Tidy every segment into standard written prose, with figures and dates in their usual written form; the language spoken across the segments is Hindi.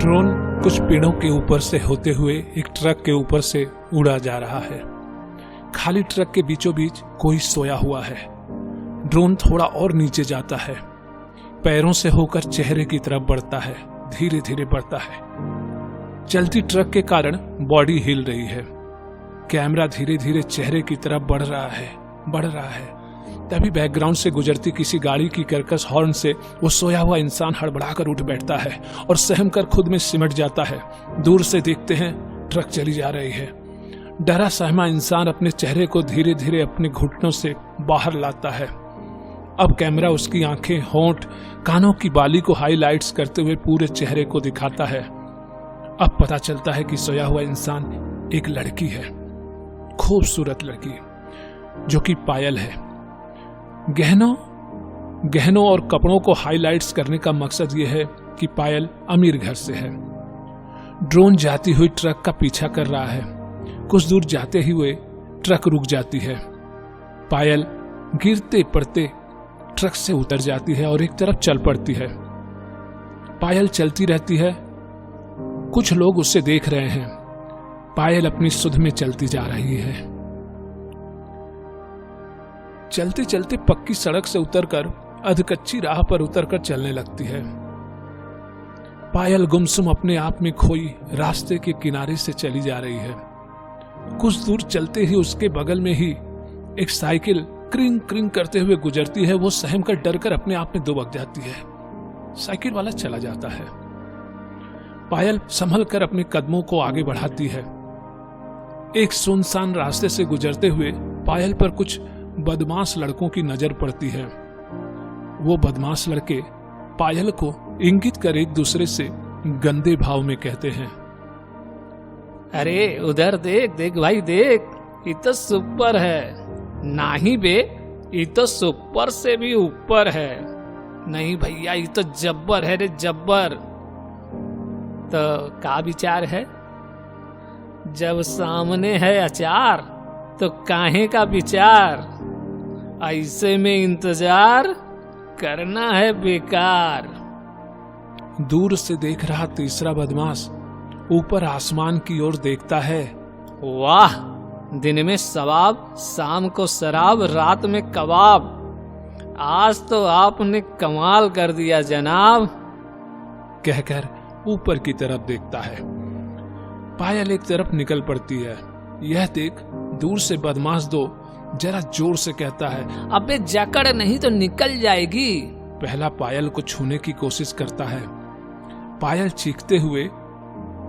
ड्रोन कुछ पेड़ों के ऊपर से होते हुए एक ट्रक के ऊपर से उड़ा जा रहा है। खाली ट्रक के बीचों बीच कोई सोया हुआ है। ड्रोन थोड़ा और नीचे जाता है, पैरों से होकर चेहरे की तरफ बढ़ता है, धीरे धीरे बढ़ता है। चलती ट्रक के कारण बॉडी हिल रही है। कैमरा धीरे धीरे चेहरे की तरफ बढ़ रहा है। तभी बैकग्राउंड से गुजरती किसी गाड़ी की कर्कश हॉर्न से वो सोया हुआ इंसान हड़बड़ाकर उठ बैठता है और सहम कर खुद में सिमट जाता है। दूर से देखते हैं ट्रक चली जा रही है। डरा सहमा इंसान अपने चेहरे को धीरे धीरे अपने घुटनों से बाहर लाता है। अब कैमरा उसकी आंखें, होंठ, कानों की बाली को हाईलाइट्स करते हुए पूरे चेहरे को दिखाता है। अब पता चलता है कि सोया हुआ इंसान एक लड़की है, खूबसूरत लड़की, जो कि पायल है। गहनों और कपड़ों को हाईलाइट्स करने का मकसद यह है कि पायल अमीर घर से है। ड्रोन जाती हुई ट्रक का पीछा कर रहा है। कुछ दूर जाते हुए ट्रक रुक जाती है। पायल गिरते पड़ते ट्रक से उतर जाती है और एक तरफ चल पड़ती है। पायल चलती रहती है। कुछ लोग उसे देख रहे हैं। पायल अपनी सुध में चलती जा रही है। चलते चलते पक्की सड़क से उतरकर अधकच्ची राह पर उतरकर चलने लगती है। पायल गुमसुम अपने आप में खोई रास्ते के किनारे से चली जा रही है। कुछ दूर चलते ही उसके बगल में ही एक साइकिल क्रिंग क्रिंग करते हुए गुजरती है। वो सहम कर डर कर अपने आप में दुबक जाती है। साइकिल वाला चला जाता है। पायल संभल कर अपने कदमों को आगे बढ़ाती है। एक सुनसान रास्ते से गुजरते हुए पायल पर कुछ बदमाश लड़कों की नजर पड़ती है। वो बदमाश लड़के पायल को इंगित कर एक दूसरे से गंदे भाव में कहते हैं, अरे उधर देख देख भाई देख, ये तो सुपर है। नहीं बे, ये तो सुपर से भी ऊपर है। नहीं भैया, ये तो जब्बर है रे जब्बर। तो का विचार है? जब सामने है अचार तो काहे का विचार? ऐसे में इंतजार करना है बेकार। दूर से देख रहा तीसरा बदमाश ऊपर आसमान की ओर देखता है। वाह, दिन में सवाब, शाम को शराब, रात में कबाब। आज तो आपने कमाल कर दिया जनाब, कहकर ऊपर की तरफ देखता है। पायल एक तरफ निकल पड़ती है। यह देख दूर से बदमाश दो जरा जोर से कहता है, अबे जकड़ नहीं तो निकल जाएगी। पहला पायल को छूने की कोशिश करता है। पायल चीखते हुए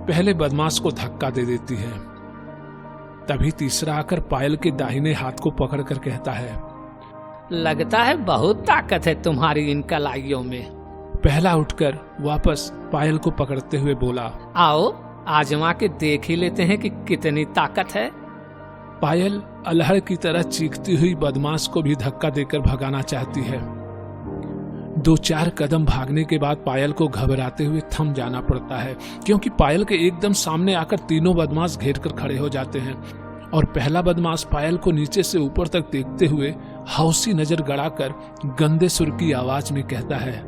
पहले बदमाश को धक्का दे देती है। तभी तीसरा आकर पायल के दाहिने हाथ को पकड़कर कहता है, लगता है बहुत ताकत है तुम्हारी इन कलाइयों में। पहला उठकर वापस पायल को पकड़ते हुए बोला, आओ आजमा के देख ही लेते हैं कि कितनी ताकत है। पायल अल्हड़ की तरह चीखती हुई बदमाश को भी धक्का देकर भगाना चाहती है। 2-4 कदम भागने के बाद पायल को घबराते हुए थम जाना पड़ता है, क्योंकि पायल के एकदम सामने आकर तीनों बदमाश घेर कर खड़े हो जाते हैं और पहला बदमाश पायल को नीचे से ऊपर तक देखते हुए हौसी नजर गड़ाकर गंदे सुर की आवाज में कहता है,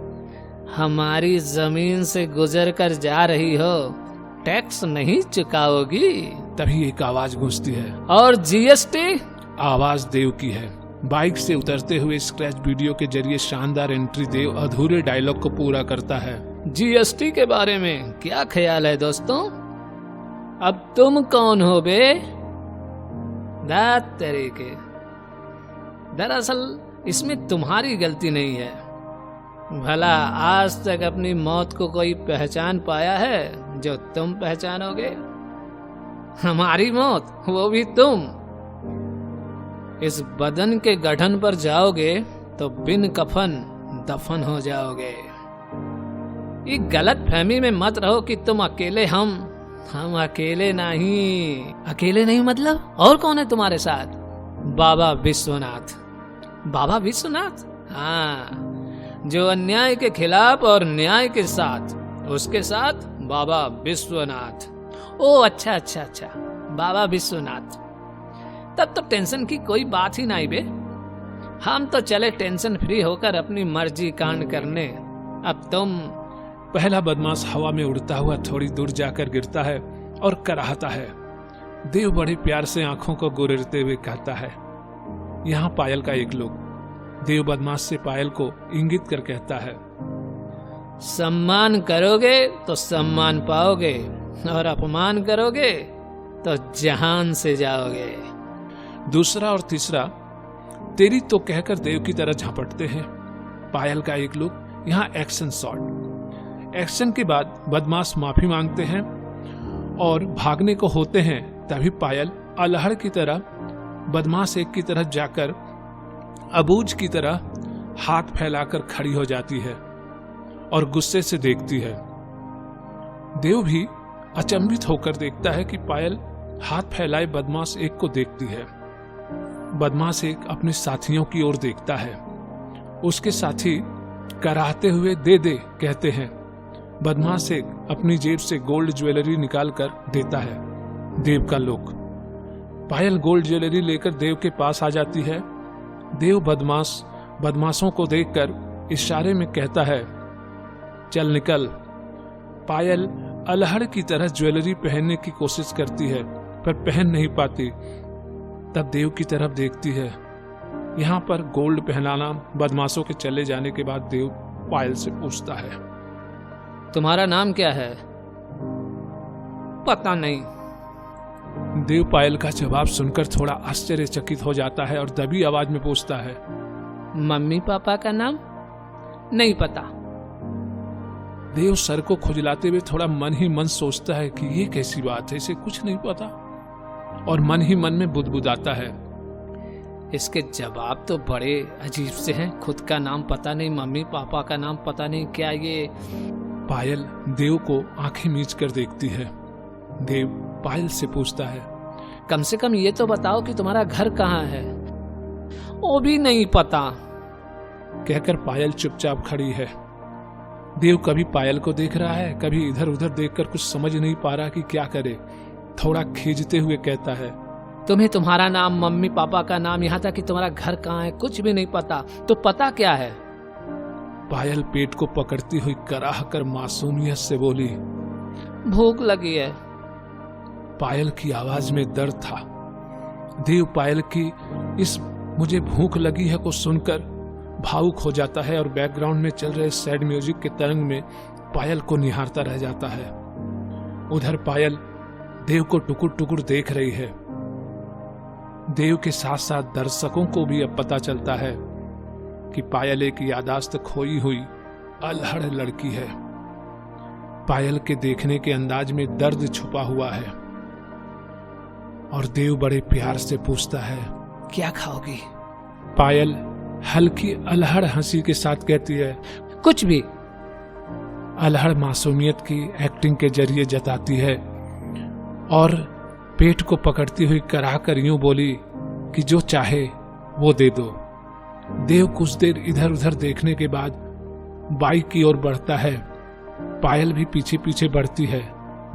हमारी जमीन से गुजर कर जा रही हो, टैक्स नहीं चुकाओगी? तभी एक आवाज गूंजती है, और जीएसटी? आवाज देव की है। बाइक से उतरते हुए स्क्रैच वीडियो के जरिए शानदार एंट्री देव अधूरे डायलॉग को पूरा करता है। जीएसटी के बारे में क्या ख्याल है दोस्तों? अब तुम कौन हो बे? तरीके दरअसल इसमें तुम्हारी गलती नहीं है। भला आज तक अपनी मौत को कोई पहचान पाया है जो तुम पहचानोगे? हमारी मौत, वो भी तुम। इस बदन के गठन पर जाओगे तो बिन कफन दफन हो जाओगे। ये गलत फहमी में मत रहो कि तुम अकेले। हम अकेले नहीं। अकेले नहीं मतलब और कौन है तुम्हारे साथ? बाबा विश्वनाथ। बाबा विश्वनाथ? हाँ, जो अन्याय के खिलाफ और न्याय के साथ, उसके साथ बाबा विश्वनाथ। ओ अच्छा, बाबा विश्वनाथ। तब तो टेंशन की कोई बात ही नहीं बे। हम तो चले टेंशन फ्री होकर अपनी मर्जी कांड करने। अब पहला बदमाश हवा में उड़ता हुआ थोड़ी दूर जाकर गिरता है और कराहता है। देव बड़े प्यार से आंखों को गुरेरते हुए कहता है, यहाँ पायल का एक लोग। देव बदमाश से पायल को इंगित कर कहता है, सम्मान करोगे तो सम्मान पाओगे और अपमान करोगे तो जहान से जाओगे। दूसरा और तीसरा तेरी तो कहकर देव की तरह झपटते हैं। पायल का एक लोग यहाँ एक्शन शॉट। एक्शन के बाद बदमाश माफी मांगते हैं और भागने को होते हैं, तभी पायल अल्हड़ की तरह बदमाश एक की तरफ जाकर अबूझ की तरह हाथ फैलाकर खड़ी हो जाती है और गुस्से से देखती है। देव भी अचंभित होकर देखता है कि पायल हाथ फैलाए बदमाश एक को देखती है। बदमाश एक अपने साथियों की ओर देखता है। उसके साथी कराहते हुए दे दे कहते हैं। बदमाश एक अपनी जेब से गोल्ड ज्वेलरी निकालकर देता है। देव का लोग। पायल गोल्ड ज्वेलरी लेकर देव के पास आ जाती है। देव बदमाशों को देखकर इशारे में कहता है, चल निकल। पायल अल्हड़ की तरह ज्वेलरी पहनने की कोशिश करती है पर पहन नहीं पाती। तब देव की तरफ देखती है। यहाँ पर गोल्ड पहनाना बदमाशों के चले जाने के बाद देव पायल से पूछता है, तुम्हारा नाम क्या है? पता नहीं। देव पायल का जवाब सुनकर थोड़ा आश्चर्यचकित हो जाता है और दबी आवाज में पूछता है, मम्मी पापा का नाम? नहीं पता। देव सर को खुजलाते हुए थोड़ा मन ही मन सोचता है कि ये कैसी बात है, इसे कुछ नहीं पता, और मन ही मन में बुदबुदाता है, इसके जवाब तो बड़े अजीब से हैं। खुद का नाम पता नहीं, मम्मी पापा का नाम पता नहीं, क्या ये? पायल देव को आंखें मीच कर देखती है। देव पायल से पूछता है, कम से कम ये तो बताओ कि तुम्हारा घर कहाँ है? वो भी नहीं पता। कहकर पायल चुपचाप खड़ी है। देव कभी पायल को देख रहा है, कभी इधर उधर देखकर कुछ समझ नहीं पा रहा कि क्या करे। थोड़ा खींचते हुए कहता है, तुम्हें तुम्हारा नाम, मम्मी पापा का नाम, यहाँ तक कि तुम्हारा घर कहाँ है कुछ भी नहीं पता, तो पता क्या है? पायल पेट को पकड़ती हुई कराह कर मासूमियत से बोली, भूख लगी है। पायल की आवाज में दर्द था। देव पायल की इस मुझे भूख लगी है को सुनकर भावुक हो जाता है और बैकग्राउंड में चल रहे सैड म्यूजिक के तरंग में पायल को निहारता रह जाता है। उधर पायल देव को टुकुर टुकुर देख रही है। देव के साथ साथ दर्शकों को भी अब पता चलता है कि पायल एक यादाश्त खोई हुई अल्हड़ लड़की है। पायल के देखने के अंदाज में दर्द छुपा हुआ है और देव बड़े प्यार से पूछता है, क्या खाओगी? पायल हल्की अल्हड़ हंसी के साथ कहती है, कुछ भी। अल्हड़ मासूमियत की एक्टिंग के जरिए जताती है और पेट को पकड़ती हुई कराह कर यूं बोली कि जो चाहे वो दे दो। देव कुछ देर इधर उधर देखने के बाद बाइक की ओर बढ़ता है। पायल भी पीछे पीछे बढ़ती है।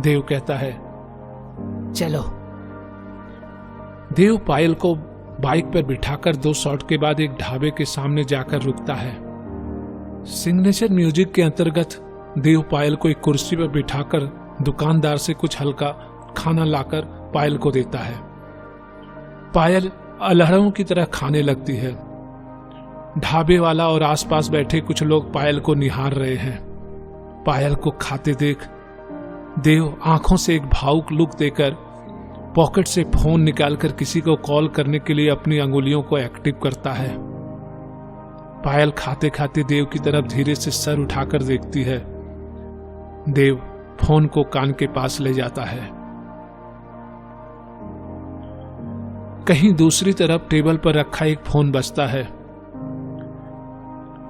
देव कहता है, चलो। देव पायल को बाइक पर बिठाकर 2 शॉट के बाद एक ढाबे के सामने जाकर रुकता है। सिग्नेचर म्यूजिक के अंतर्गत देव पायल को एक कुर्सी पर बिठाकर दुकानदार से कुछ हल्का खाना लाकर पायल को देता है। पायल अल्हड़ों की तरह खाने लगती है। ढाबे वाला और आसपास बैठे कुछ लोग पायल को निहार रहे हैं। पायल को खाते देख देव आंखों से एक भावुक लुक देकर पॉकेट से फोन निकालकर किसी को कॉल करने के लिए अपनी अंगुलियों को एक्टिव करता है। पायल खाते खाते देव की तरफ धीरे से सर उठाकर देखती है। देव फोन को कान के पास ले जाता है। कहीं दूसरी तरफ टेबल पर रखा एक फोन बजता है।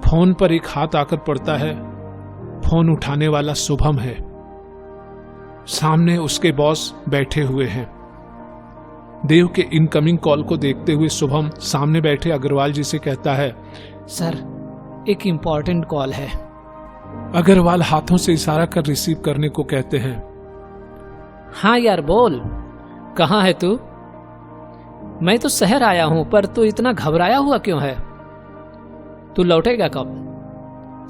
फोन पर एक हाथ आकर पड़ता है। फोन उठाने वाला शुभम है। सामने उसके बॉस बैठे हुए हैं। देव के इनकमिंग कॉल को देखते हुए शुभम सामने बैठे अग्रवाल जी से कहता है, सर एक इम्पोर्टेंट कॉल है। अग्रवाल हाथों से इशारा कर रिसीव करने को कहते हैं। हाँ यार बोल, कहाँ है तू? मैं तो शहर आया हूं, पर तू इतना घबराया हुआ क्यों है? तू लौटेगा कब?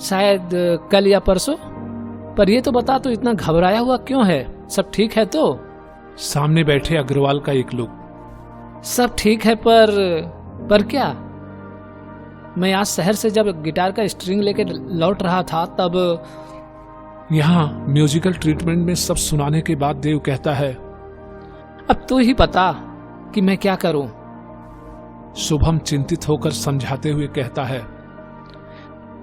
शायद कल या परसों। पर ये तो बता, तू इतना घबराया हुआ क्यों है? सब ठीक है तो? सामने बैठे अग्रवाल का एक लोग। सब ठीक है, पर क्या? मैं आज शहर से जब गिटार का स्ट्रिंग लेके लौट रहा था तब यहाँ म्यूजिकल ट्रीटमेंट में सब सुनाने के बाद देव कहता है, अब तू ही बता कि मैं क्या करूं। शुभम चिंतित होकर समझाते हुए कहता है,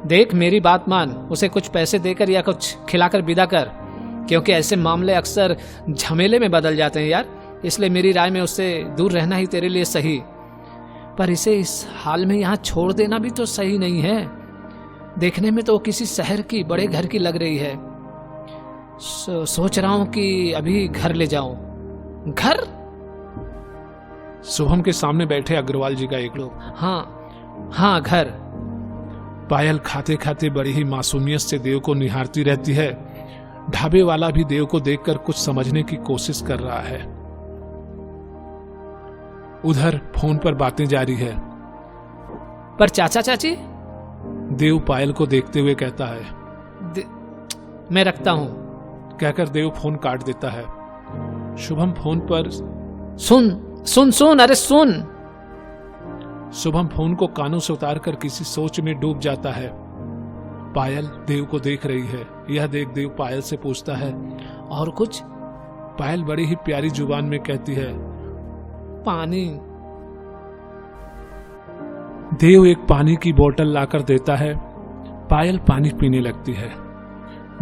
देख मेरी बात मान, उसे कुछ पैसे देकर या कुछ खिलाकर विदा कर, क्योंकि ऐसे मामले अक्सर झमेले में बदल जाते हैं यार। इसलिए मेरी राय में उससे दूर रहना ही तेरे लिए सही। पर इसे इस हाल में यहाँ छोड़ देना भी तो सही नहीं है। देखने में तो वो किसी शहर की बड़े घर की लग रही है। सोच रहा हूं कि अभी घर ले जाऊं। घर? शुभम के सामने बैठे अग्रवाल जी का एक लोग। हाँ घर। पायल खाते खाते बड़ी ही मासूमियत से देव को निहारती रहती है। ढाबे वाला भी देव को देखकर कुछ समझने की कोशिश कर रहा है। उधर फोन पर बातें जारी है। पर चाचा चाची? देव पायल को देखते हुए कहता है, मैं रखता हूं, कहकर देव फोन काट देता है। शुभम फोन पर सुन सुन सुन, अरे सुन। शुभम फोन को कानों से उतारकर किसी सोच में डूब जाता है। पायल देव को देख रही है। यह देख देव पायल से पूछता है, और कुछ? पायल बड़ी ही प्यारी जुबान में कहती है, पानी। देव एक पानी की बोतल लाकर देता है। पायल पानी पीने लगती है।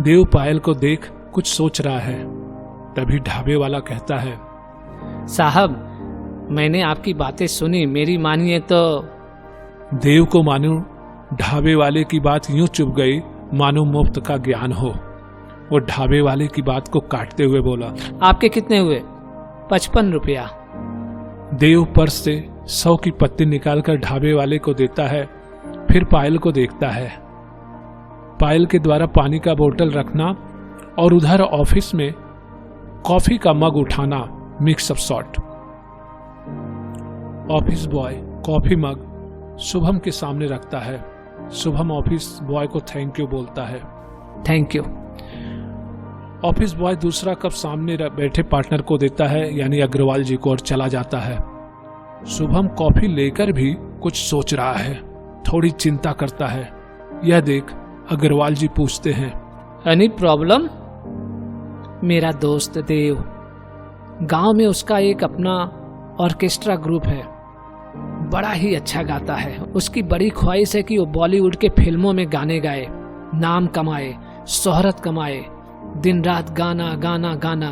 देव पायल को देख कुछ सोच रहा है। तभी ढाबे वाला कहता है, साहब मैंने आपकी बातें सुनी, मेरी मानिए तो। देव को मानो ढाबे वाले की बात यूं चुप गई मानो मुफ्त का ज्ञान हो। वो ढाबे वाले की बात को काटते हुए बोला, आपके कितने हुए? 55 रुपया। देव पर्स से 100 की पत्ती निकालकर ढाबे वाले को देता है। फिर पायल को देखता है। पायल के द्वारा पानी का बोतल रखना और उधर ऑफिस में कॉफी का मग उठाना mix up sort. Office boy coffee mug Shubham के सामने रखता है। शुभम ऑफिस बॉय को थैंक यू बोलता है। Thank you. ऑफिस बॉय दूसरा कप सामने बैठे पार्टनर को देता है, यानी अग्रवाल जी को, और चला जाता है। शुभम कॉफी लेकर भी कुछ सोच रहा है, थोड़ी चिंता करता है। यह देख अग्रवाल जी पूछते हैं, एनी प्रॉब्लम? मेरा दोस्त देव, गांव में उसका एक अपना ऑर्केस्ट्रा ग्रुप है, बड़ा ही अच्छा गाता है। उसकी बड़ी ख्वाहिश है कि वो बॉलीवुड के फिल्मों में गाने गाए, नाम कमाए, शोहरत कमाए, दिन रात गाना गाना गाना,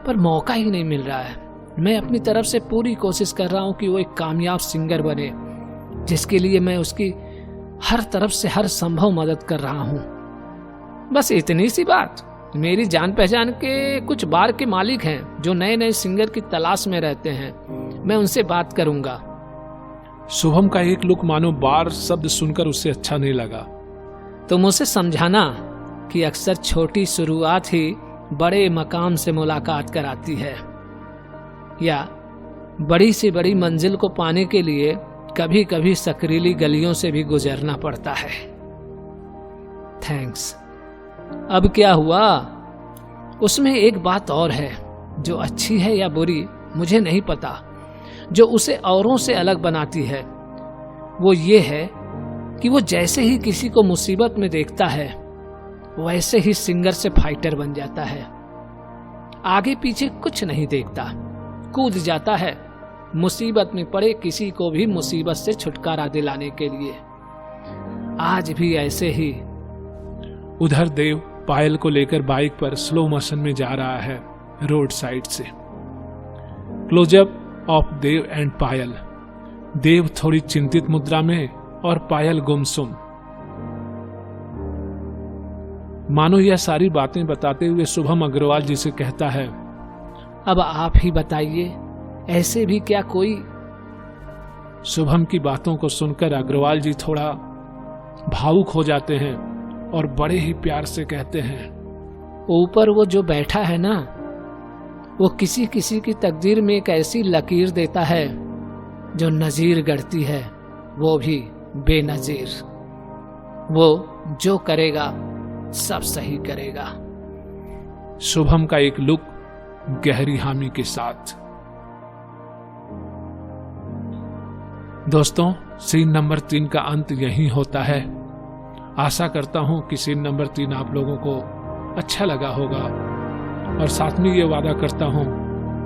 पर मौका ही नहीं मिल रहा है। मैं अपनी तरफ से पूरी कोशिश कर रहा हूं कि वो एक कामयाब सिंगर बने, जिसके लिए मैं उसकी हर तरफ से हर संभव मदद कर रहा हूं। बस इतनी सी बात। मेरी जान पहचान के कुछ बार के मालिक हैं जो नए नए सिंगर की तलाश में रहते हैं, मैं उनसे बात करूंगा। शुभम का एक लुक मानो बार शब्द सुनकर उसे अच्छा नहीं लगा। तुम उसे समझाना कि अक्सर छोटी शुरुआत ही बड़े मकाम से मुलाकात कराती है, या बड़ी से बड़ी मंजिल को पाने के लिए कभी कभी सकरीली गलियों से भी गुजरना पड़ता है। थैंक्स। अब क्या हुआ? उसमें एक बात और है जो अच्छी है या बुरी मुझे नहीं पता, जो उसे औरों से अलग बनाती है। वो ये है कि वो जैसे ही किसी को मुसीबत में देखता है वैसे ही सिंगर से फाइटर बन जाता है। आगे पीछे कुछ नहीं देखता, कूद जाता है मुसीबत में पड़े किसी को भी मुसीबत से छुटकारा दिलाने के लिए। आज भी ऐसे ही। उधर देव पायल को लेकर बाइक पर स्लो मोशन में जा रहा है रोड साइड से। क्लोजअप ऑफ देव एंड पायल। देव थोड़ी चिंतित मुद्रा में और पायल गुमसुम, मानो यह सारी बातें बताते हुए शुभम अग्रवाल जी से कहता है, अब आप ही बताइए, ऐसे भी क्या कोई? शुभम की बातों को सुनकर अग्रवाल जी थोड़ा भावुक हो जाते हैं और बड़े ही प्यार से कहते हैं, ऊपर वो जो बैठा है ना, वो किसी किसी की तकदीर में एक ऐसी लकीर देता है जो नजीर गढ़ती है, वो भी बेनजीर। वो जो करेगा सब सही करेगा। शुभम का एक लुक गहरी हामी के साथ। दोस्तों, सीन नंबर 3 का अंत यहीं होता है। आशा करता हूं कि सीन नंबर 3 आप लोगों को अच्छा लगा होगा, और साथ में ये वादा करता हूं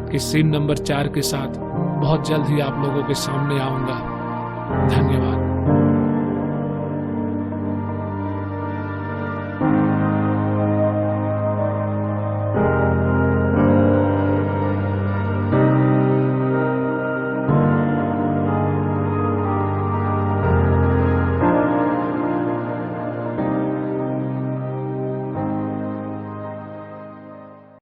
कि सीन नंबर 4 के साथ बहुत जल्द ही आप लोगों के सामने आऊंगा। धन्यवाद।